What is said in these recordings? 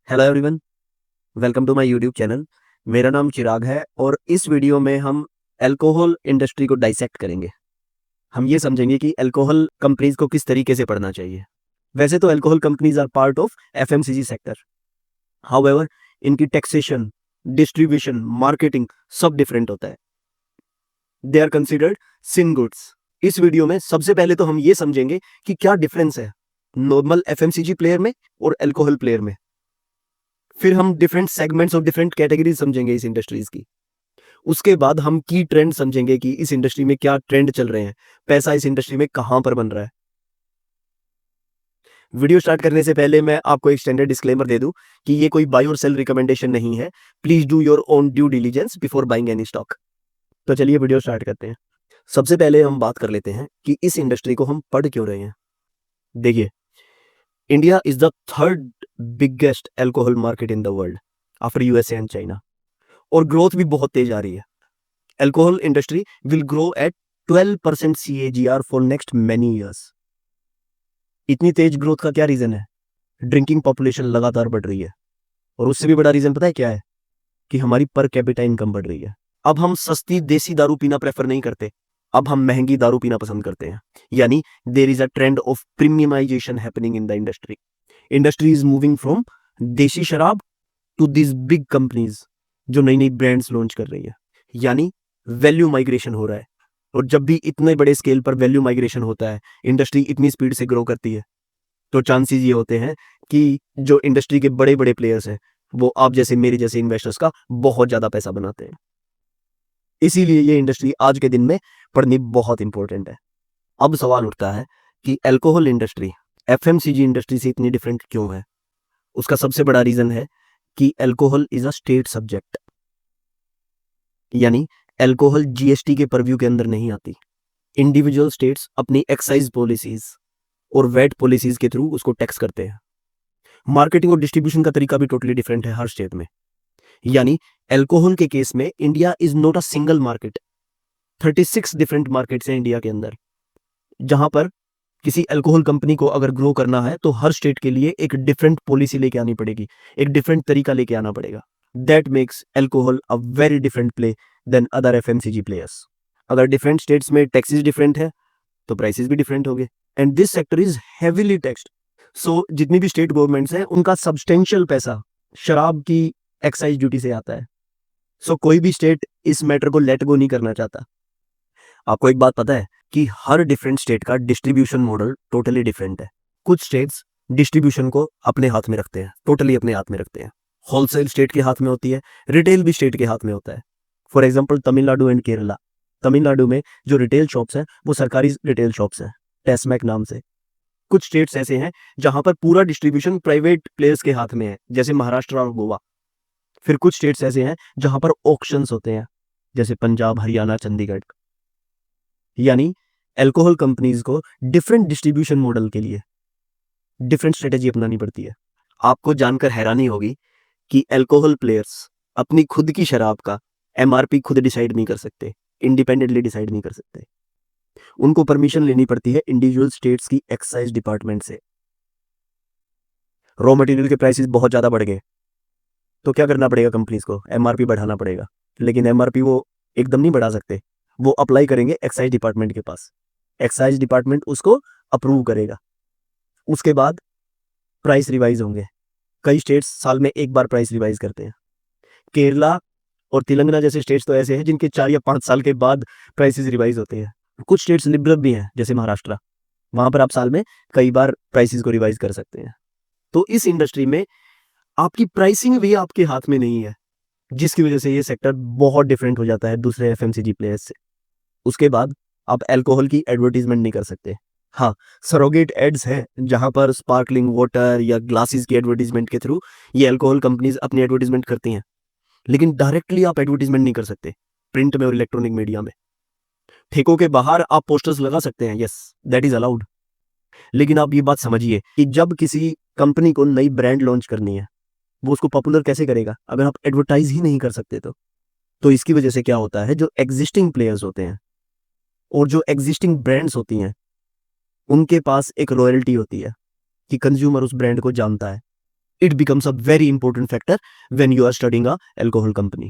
Hello everyone, welcome to my YouTube channel. मेरा नाम चिराग है और इस वीडियो में हम अल्कोहल इंडस्ट्री को डाइसेक्ट करेंगे। हम ये समझेंगे कि अल्कोहल कंपनीज को किस तरीके से पढ़ना चाहिए। वैसे तो alcohol companies are part of FMCG sector. However इनकी टैक्सेशन, डिस्ट्रीब्यूशन, मार्केटिंग सब डिफरेंट होता है। They are considered sin goods. इस वीडियो में सबसे पहले तो हम ये समझेंगे कि क्या डिफरेंस है नॉर्मल एफएमसीजी प्लेयर में और अल्कोहल प्लेयर में। फिर हम डिफरेंट सेगमेंट्स और डिफरेंट कैटेगरीज समझेंगे इस इंडस्ट्रीज की। उसके बाद हम की ट्रेंड समझेंगे कि इस इंडस्ट्री में क्या ट्रेंड चल रहे हैं, पैसा इस इंडस्ट्री में कहां पर बन रहा है। वीडियो स्टार्ट करने से पहले मैं आपको एक स्टैंडर्ड डिस्क्लेमर दे दूं कि ये कोई बाय और सेल रिकमेंडेशन नहीं है। Please do your own due diligence before buying any stock. तो चलिए वीडियो स्टार्ट करते हैं। सबसे पहले हम बात कर लेते हैं कि इस इंडस्ट्री को हम पढ़ क्यों रहे हैं। देखिए, India is the third biggest alcohol market in the world after USA and China, और ग्रोथ भी बहुत तेज आ रही है। Alcohol industry will grow at 12% CAGR for next many years. इतनी तेज ग्रोथ का क्या रीजन है? ड्रिंकिंग पॉपुलेशन लगातार बढ़ रही है, और उससे भी बड़ा रीजन पता है क्या है? कि हमारी पर कैपिटा इनकम बढ़ रही है। अब हम सस्ती देसी दारू पीना प्रेफर नहीं करते, अब हम महंगी दारू पीना पसंद करते हैं। यानी there is a trend of premiumisation happening in the industry. Industry is moving from desi sharab to this big companies जो नई नई ब्रांड्स लॉन्च कर रही है। यानी वैल्यू माइग्रेशन हो रहा है, और जब भी इतने बड़े स्केल पर वैल्यू माइग्रेशन होता है, इंडस्ट्री इतनी स्पीड से ग्रो करती है, तो चांसेस ये होते हैं कि जो इंडस्ट्री के बड़े बड़े प्लेयर्स हैं वो आप जैसे मेरे जैसे इन्वेस्टर्स का बहुत ज्यादा पैसा बनाते हैं। इसीलिए ये इंडस्ट्री आज के दिन में पढ़नी बहुत इंपॉर्टेंट है। अब सवाल उठता है कि अल्कोहल इंडस्ट्री एफएमसीजी इंडस्ट्री से इतनी डिफरेंट क्यों है। उसका सबसे बड़ा रीजन है कि alcohol is a state subject. यानी अल्कोहल जीएसटी के परव्यू के अंदर नहीं आती। इंडिविजुअल स्टेट्स अपनी एक्साइज पॉलिसीज और वैट पॉलिसीज के थ्रू उसको टैक्स करते हैं। मार्केटिंग और डिस्ट्रीब्यूशन का तरीका भी टोटली डिफरेंट है हर स्टेट में। यानी अल्कोहल के केस में India is not a single market. 36 different markets हैं इंडिया के अंदर, जहां पर किसी अल्कोहल कंपनी को अगर ग्रो करना है तो हर स्टेट के लिए एक डिफरेंट पॉलिसी लेके आनी पड़ेगी, एक डिफरेंट तरीका लेके आना पड़ेगा। That makes alcohol a very different play than other FMCG players. अगर डिफरेंट स्टेट्स में टैक्सेस डिफरेंट है तो प्राइसेस भी डिफरेंट होंगे, and this sector is heavily taxed. So जितनी भी स्टेट गवर्नमेंट्स हैं उनका सब्सटेंशियल पैसा शराब की एक्साइज ड्यूटी से आता है। सो कोई भी स्टेट इस मैटर को लेट गो नहीं करना चाहता। आपको एक बात पता है कि हर डिफरेंट स्टेट का डिस्ट्रीब्यूशन मॉडल टोटली डिफरेंट है। कुछ स्टेट्स डिस्ट्रीब्यूशन को अपने हाथ में रखते हैं, टोटली अपने हाथ में रखते हैं। होलसेल स्टेट के हाथ में होती है, रिटेल भी स्टेट के हाथ में होता है। For example Tamil Nadu and Kerala. Tamil Nadu में जो रिटेल शॉप्स हैं वो सरकारी रिटेल शॉप्स हैं, टेस्मैक नाम से। कुछ स्टेट्स ऐसे हैं जहां पर पूरा डिस्ट्रीब्यूशन प्राइवेट प्लेयर्स के हाथ में है, जैसे महाराष्ट्र और गोवा। फिर कुछ स्टेट्स ऐसे हैं जहां पर ऑक्शंस होते हैं, जैसे पंजाब, हरियाणा, चंडीगढ़। यानी अल्कोहल कंपनीज को डिफरेंट डिस्ट्रीब्यूशन मॉडल के लिए डिफरेंट स्ट्रेटेजी अपनानी पड़ती है। आपको जानकर हैरानी होगी कि अल्कोहल प्लेयर्स अपनी खुद की शराब का एमआरपी खुद डिसाइड नहीं कर सकते, इंडिपेंडेंटली डिसाइड नहीं कर सकते। उनको परमिशन लेनी पड़ती है इंडिविजुअल स्टेट्स की एक्साइज डिपार्टमेंट से। रॉ मटेरियल के प्राइसेस बहुत ज्यादा बढ़ गए तो क्या करना पड़ेगा कंपनीज को? एमआरपी बढ़ाना पड़ेगा। लेकिन एमआरपी वो एकदम नहीं बढ़ा सकते, वो अप्लाई करेंगे एक्साइज डिपार्टमेंट के पास। एक्साइज डिपार्टमेंट उसको अप्रूव करेगा। उसके बाद प्राइस रिवाइज होंगे। कई स्टेट्स साल में एक बार प्राइस रिवाइज करते हैं। केरला और तेलंगाना जैसे स्टेट्स तो ऐसे हैं जिनके 4 या 5 साल के बाद प्राइसेस रिवाइज होते हैं। कुछ स्टेट्स लिबरल भी हैं, जैसे महाराष्ट्र। वहां पर आप साल में कई बार प्राइसेस को रिवाइज कर सकते हैं। तो इस इंडस्ट्री में आपकी प्राइसिंग भी आपके हाथ में नहीं है, जिसकी वजह से ये सेक्टर बहुत डिफरेंट हो जाता है दूसरे एफएमसीजी प्लेयर्स से। उसके बाद आप अल्कोहल की एडवर्टीजमेंट नहीं कर सकते। हाँ, सरोगेट एड्स हैं जहां पर स्पार्कलिंग वाटर या ग्लासेस की एडवर्टीजमेंट के थ्रू ये अल्कोहल कंपनीज अपनी एडवर्टीजमेंट करती हैं। लेकिन डायरेक्टली आप एडवर्टीजमेंट नहीं कर सकते प्रिंट में और इलेक्ट्रॉनिक मीडिया में। ठेकों के बाहर आप पोस्टर्स लगा सकते हैं, यस, दैट इज अलाउड। लेकिन आप ये बात समझिए कि जब किसी कंपनी को नई ब्रांड लॉन्च करनी है, वो उसको पॉपुलर कैसे करेगा अगर आप एडवर्टाइज ही नहीं कर सकते? तो इसकी वजह से क्या होता है, जो एग्जिस्टिंग प्लेयर्स होते हैं और जो एग्जिस्टिंग ब्रांड्स होती हैं, उनके पास एक रॉयल्टी होती है कि कंज्यूमर उस ब्रांड को जानता है। It becomes a very important factor when you are studying a alcohol company.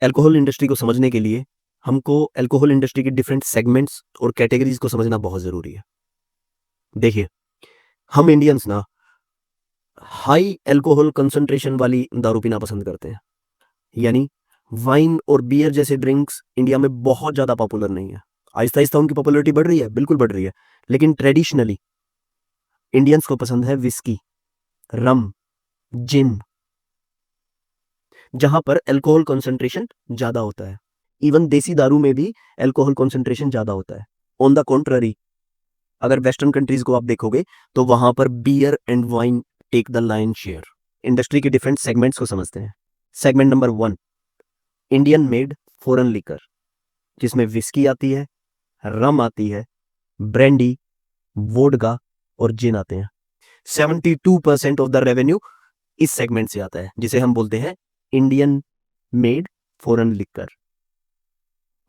Alcohol industry को समझने के लिए हमको अल्कोहल इंडस्ट्री के डिफरेंट सेगमेंट्स और कैटेगरीज को समझना बहुत ज़रूरी है। देखिए, हम इंडियंस ना हाई अल्कोहल कंसंट्रेशन वाली दारू पीना पसंद करते हैं। यानी वाइन और बियर जैसे ड्रिंक्स इंडिया में बहुत ज़्यादा पॉपुलर नहीं है। आहिस्ता-आहिस्ता उनकी पॉपुलैरिटी बढ़ रही है, बिल्कुल बढ़ रही है। लेकिन ट्रेडिशनली इंडियंस को पसंद है विस्की, रम, जिन, जहाँ पर अल्कोहल कंसंट्रेशन ज़्यादा होता है। इवन देसी दारू में भी अल्कोहल कंसंट्रेशन ज़्यादा होता है। ऑन द कॉन्ट्ररी, अगर वेस्टर्न कंट्रीज को आप देखोगे तो वहां पर beer and wine take the lion share. Industry के डिफरेंट सेगमेंट्स को समझते हैं। Segment number 1, Indian made foreign liquor, जिसमें विस्की आती है, रम आती है, ब्रांडी, वोडका और जिन आते हैं। 72% ऑफ द रेवेन्यू इस सेगमेंट से आता है, जिसे हम बोलते हैं Indian made foreign liquor.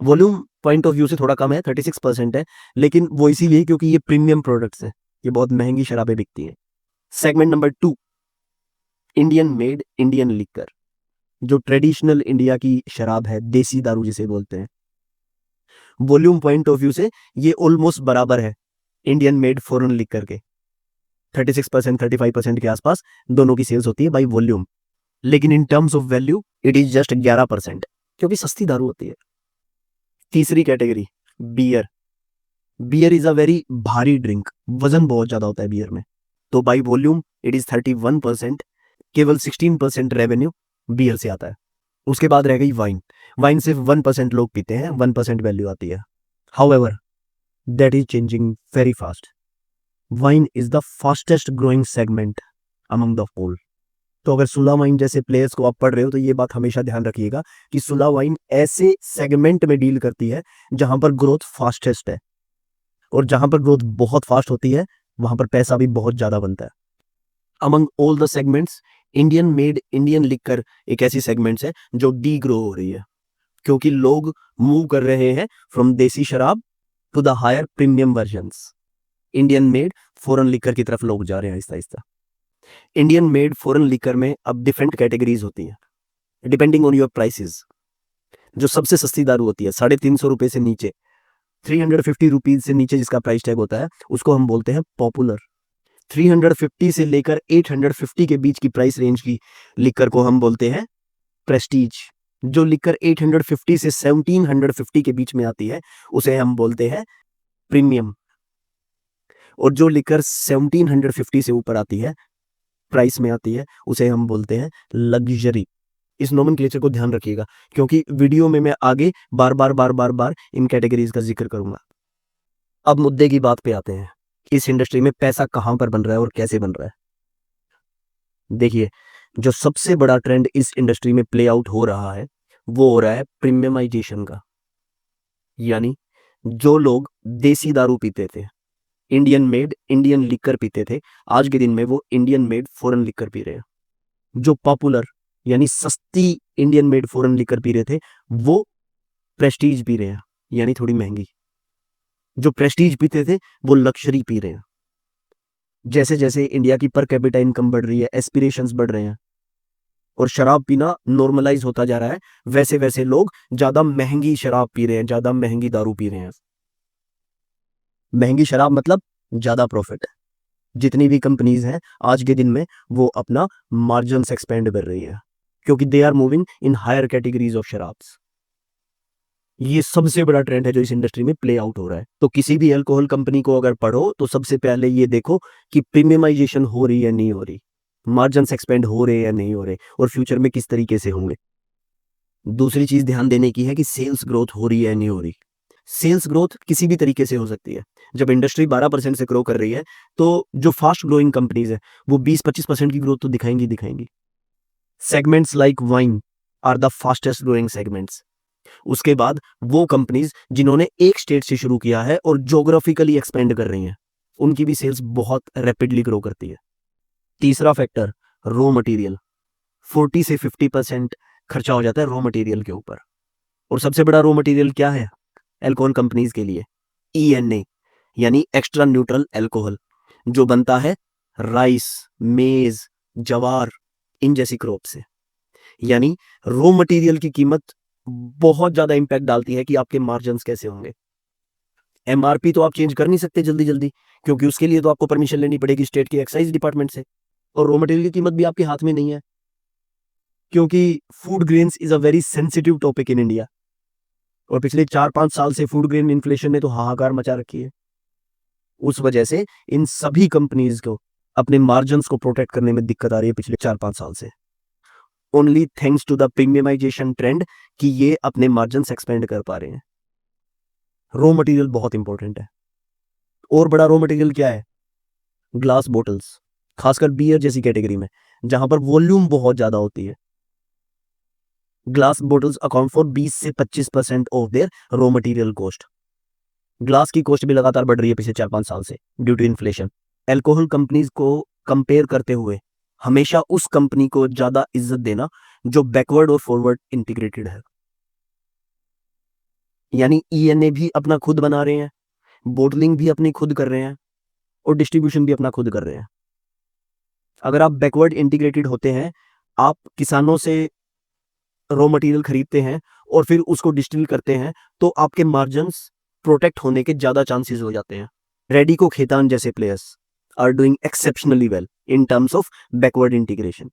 Volume point of view से थोड़ा कम है, 36% है, लेकिन वो इसीलिए क्योंकि ये प्रीमियम प्रोडक्ट्स हैं, ये बहुत महंगी शराबें बिकती हैं। Segment number 2, Indian made Indian liquor, जो ट्रेडिशनल इंडिया की शराब है, देसी दारू जिसे बोलते हैं। वॉल्यूम पॉइंट ऑफ व्यू से ये ऑलमोस्ट बराबर है इंडियन मेड फॉरेन लिकर के। 36% 35% के आसपास दोनों की सेल्स होती है बाई वॉल्यूम, लेकिन in terms of value it is just 11%, क्योंकि सस्ती दारू होती है। तीसरी category, beer. Beer is a very भारी ड्रिंक, वजन बहुत ज्यादा होता है बियर में, तो बाई वॉल्यूम इट इज 31%, केवल 16% रेवेन्यू बियर से आता है। उसके बाद रह गई वाइन। वाइन सिर्फ 1% लोग पीते हैं, 1% वैल्यू आती है। However that is changing very fast. Wine is the fastest growing segment among the whole. तो अगर सुला वाइन जैसे प्लेयर्स को आप पढ़ रहे हो तो ये बात हमेशा ध्यान रखिएगा कि सुला वाइन ऐसे सेगमेंट में डील करती है जहां पर ग्रोथ फास्टेस्ट है, और जहां पर ग्रोथ बहुत फास्ट होती है वहां पर पैसा भी बहुत ज्यादा बनता है। Among all the segments, Indian made Indian liquor एक ऐसी सेगमेंट्स है जो डी ग्रो हो रही है, क्योंकि लोग मूव कर रहे हैं from desi sharab to the higher premium versions. Indian made foreign liquor की तरफ लोग जा रहे हैं Aahista Aahista. Indian made foreign liquor में अब डिफरेंट कैटेगरीज होती हैं डिपेंडिंग ऑन योर प्राइसेस। जो सबसे सस्ती दारू होती है, 350 रुपए से नीचे, 350 रुपीज से नीचे जिसका प्राइस टैग होता है, उसको हम बोलते हैं पॉपुलर। 350 से लेकर 850 के बीच की प्राइस रेंज की लिकर को हम बोलते हैं प्रेस्टीज। जो लिकर 850 से 1750 के बीच में आती है उसे हम बोलते हैं प्रीमियम, और जो लिकर 1750 से ऊपर आती है, प्राइस में आती है, उसे हम बोलते हैं लग्जरी। इस नोमेनक्लेचर को ध्यान रखिएगा, क्योंकि वीडियो में मैं आगे बार बार इन कैटेगरीज का जिक्र करूंगा। अब मुद्दे की बात पे आते हैं, इस इंडस्ट्री में पैसा कहां पर बन रहा है और कैसे बन रहा है। देखिए, जो सबसे बड़ा ट्रेंड इस इंडस्ट्री में प्ले आउट हो रहा है वो हो रहा है प्रीमियमाइजेशन का। यानी जो लोग देसी दारू पीते थे, इंडियन मेड इंडियन लिकर पीते थे, आज के दिन में वो Indian made foreign liquor P रहे हैं। जो पॉपुलर यानी सस्ती Indian made foreign liquor P रहे थे, वो प्रेस्टीज पी रहे हैं, यानी थोड़ी महंगी। जो प्रेस्टीज पीते थे वो लक्जरी पी रहे हैं। जैसे जैसे इंडिया की पर कैपिटा इनकम बढ़ रही है, एस्पिरेशंस बढ़ रहे हैं और शराब पीना नॉर्मलाइज होता जा रहा है, वैसे वैसे लोग ज्यादा महंगी शराब पी रहे हैं, ज्यादा महंगी दारू पी रहे हैं। महंगी शराब मतलब ज्यादा प्रॉफिट है। जितनी भी कंपनीज हैं आज के दिन में वो अपना मार्जिन एक्सपेंड कर रही है, क्योंकि they are moving in higher categories of शराब्स। ये सबसे बड़ा ट्रेंड है जो इस इंडस्ट्री में प्ले आउट हो रहा है। तो किसी भी अल्कोहल कंपनी को अगर पढ़ो तो सबसे पहले ये देखो कि प्रीमियमाइजेशन हो रही है नहीं हो रही, मार्जिन एक्सपेंड हो रहे या नहीं हो रहे, और फ्यूचर में किस तरीके से होंगे। दूसरी चीज ध्यान देने की है कि सेल्स ग्रोथ हो रही है नहीं हो रही। सेल्स ग्रोथ किसी भी तरीके से हो सकती है। जब इंडस्ट्री 12% से ग्रो कर रही है तो जो फास्ट ग्रोइंग कंपनीज है वो 20-25% की ग्रोथ तो दिखाएंगी। Segments like wine are the fastest growing segments. उसके बाद वो कंपनीज जिन्होंने एक स्टेट से शुरू किया है और ज्योग्राफिकली एक्सपेंड कर रही हैं, उनकी भी सेल्स बहुत रैपिडली ग्रो करती है। तीसरा फैक्टर, रॉ मटेरियल। 40 से 50% खर्चा हो जाता है रॉ मटेरियल के ऊपर। और सबसे बड़ा रॉ मटेरियल क्या है अल्कोहल कंपनीज के लिए? ENA, यानी एक्स्ट्रा न्यूट्रल अल्कोहल, जो बनता है राइस, मेज, जवार, इन जैसी क्रॉप से। यानी रॉ मटेरियल की कीमत बहुत ज्यादा इंपैक्ट डालती है कि आपके मार्जिन्स कैसे होंगे। एमआरपी तो आप चेंज कर नहीं सकते जल्दी जल्दी, क्योंकि उसके लिए तो आपको परमिशन लेनी पड़ेगी स्टेट की एक्साइज डिपार्टमेंट से, और रॉ मटेरियल की कीमत भी आपके हाथ में नहीं है, क्योंकि food grains is a very sensitive topic in India. और पिछले 4-5 साल से फूड ग्रेन इन्फ्लेशन ने तो हाहाकार मचा रखी है। उस वजह से इन सभी कंपनीज को अपने मार्जिन्स को प्रोटेक्ट करने में दिक्कत आ रही है पिछले 4-5 साल से, only thanks to the premiumisation trend कि ये अपने मार्जिन्स एक्सपेंड कर पा रहे हैं। रॉ मटेरियल बहुत इंपॉर्टेंट है। और बड़ा रॉ मटेरियल क्या है? ग्लास बोटल्स, खासकर बियर जैसी कैटेगरी में जहां पर वॉल्यूम बहुत ज्यादा होती है। ग्लास बोटल्स अकाउंट फॉर 20 से 25% of their raw material cost. Glass की कॉस्ट भी लगातार बढ़ रही है पिछले 4-5 साल से due to inflation. Alcohol companies को कंपेयर करते हुए हमेशा उस कंपनी को ज्यादा इज्जत देना जो बैकवर्ड और फॉरवर्ड इंटीग्रेटेड है। यानी ईएनए भी अपना खुद बना रहे हैं, बोटलिंग भी अपनी खुद कर रहे हैं, और डिस्ट्रीब्यूशन भी अपना खुद कर रहे हैं। अगर आप बैकवर्ड इंटीग्रेटेड होते हैं, आप किसानों से रॉ मटेरियल खरीदते हैं और फिर उसको डिस्टिल करते हैं, तो आपके मार्जिन्स प्रोटेक्ट होने के ज्यादा चांसेस हो जाते हैं। रेडिको खेतान जैसे players are doing exceptionally well in terms of backward integration.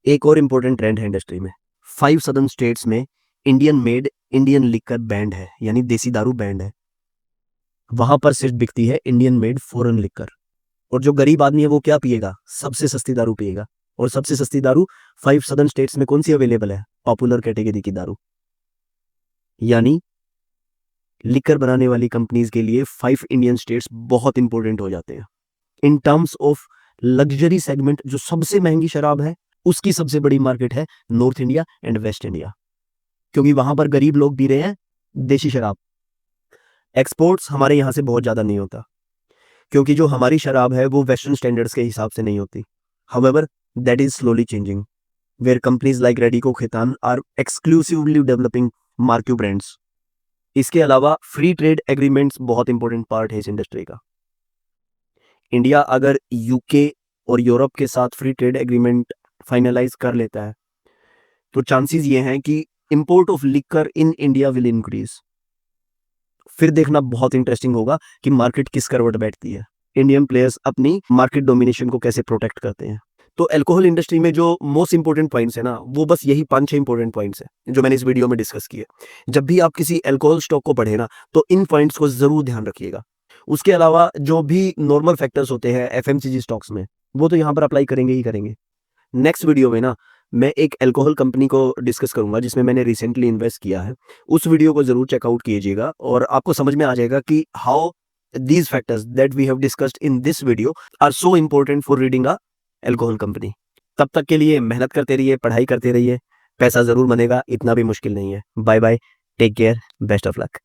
एक और इंपॉर्टेंट ट्रेंड है इंडस्ट्री में, 5 सदर्न स्टेट्स में Indian made Indian liquor band है, यानी देसी दारू बैंड है। वहां पर सिर्फ बिकती है इंडियन मेड फॉरेन लिकर, और जो गरीब आदमी है वो क्या पिएगा? सबसे सस्ती दारू पिएगा। और सबसे सस्ती दारू 5 सदर्न स्टेट्स में कौन सी अवेलेबल है? पॉपुलर कैटेगरी की दारू। यानी लिकर बनाने वाली कंपनीज के लिए 5 इंडियन स्टेट्स बहुत इंपॉर्टेंट हो जाते हैं। इन टर्म्स ऑफ लग्जरी सेगमेंट, जो सबसे महंगी शराब है उसकी सबसे बड़ी मार्केट है north India and waste India, क्योंकि वहां पर गरीब लोग पी रहे हैं देशी शराब। एक्सपोर्ट्स हमारे यहां से बहुत ज्यादा नहीं होता, क्योंकि जो हमारी शराब है वो वेस्टर्न स्टैंडर्ड्स के हिसाब से नहीं होती। However that is slowly changing, where companies like Radico Khaitan are exclusively developing marquee brands. इसके अलावा फ्री ट्रेड एग्रीमेंट्स बहुत इंपॉर्टेंट पार्ट है इस इंडस्ट्री का। इंडिया अगर यूके और यूरोप के साथ फ्री ट्रेड एग्रीमेंट फाइनलाइज कर लेता है, तो चांसेस ये हैं कि import of liquor in India will increase. फिर देखना बहुत इंटरेस्टिंग होगा कि मार्केट किस करवट बैठती है, इंडियन प्लेयर्स अपनी मार्केट डोमिनेशन को कैसे प्रोटेक्ट करते हैं। तो अल्कोहल इंडस्ट्री में जो मोस्ट इंपॉर्टेंट पॉइंट्स है ना, वो बस यही 5-6 इंपॉर्टेंट पॉइंट्स हैं जो मैंने इस वीडियो में डिस्कस किए। जब भी आप किसी अल्कोहल स्टॉक को पढ़े ना, तो इन पॉइंट्स को जरूर ध्यान रखिएगा। उसके अलावा जो भी नॉर्मल फैक्टर्स होते हैं एफएमसीजी स्टॉक्स में, वो तो यहाँ पर अप्लाई करेंगे ही करेंगे। नेक्स्ट वीडियो में ना मैं एक अल्कोहल कंपनी को डिस्कस करूंगा जिसमें मैंने रिसेंटली इन्वेस्ट किया है। उस वीडियो को जरूर चेकआउट कीजिएगा और आपको समझ में आ जाएगा कि how these factors that we have discussed in this video are so important for reading a alcohol company। तब तक के लिए मेहनत करते रहिए, पढ़ाई करते रहिए, पैसा जरूर बनेगा, इतना भी मुश्किल नहीं है। Bye bye, take care, best of luck.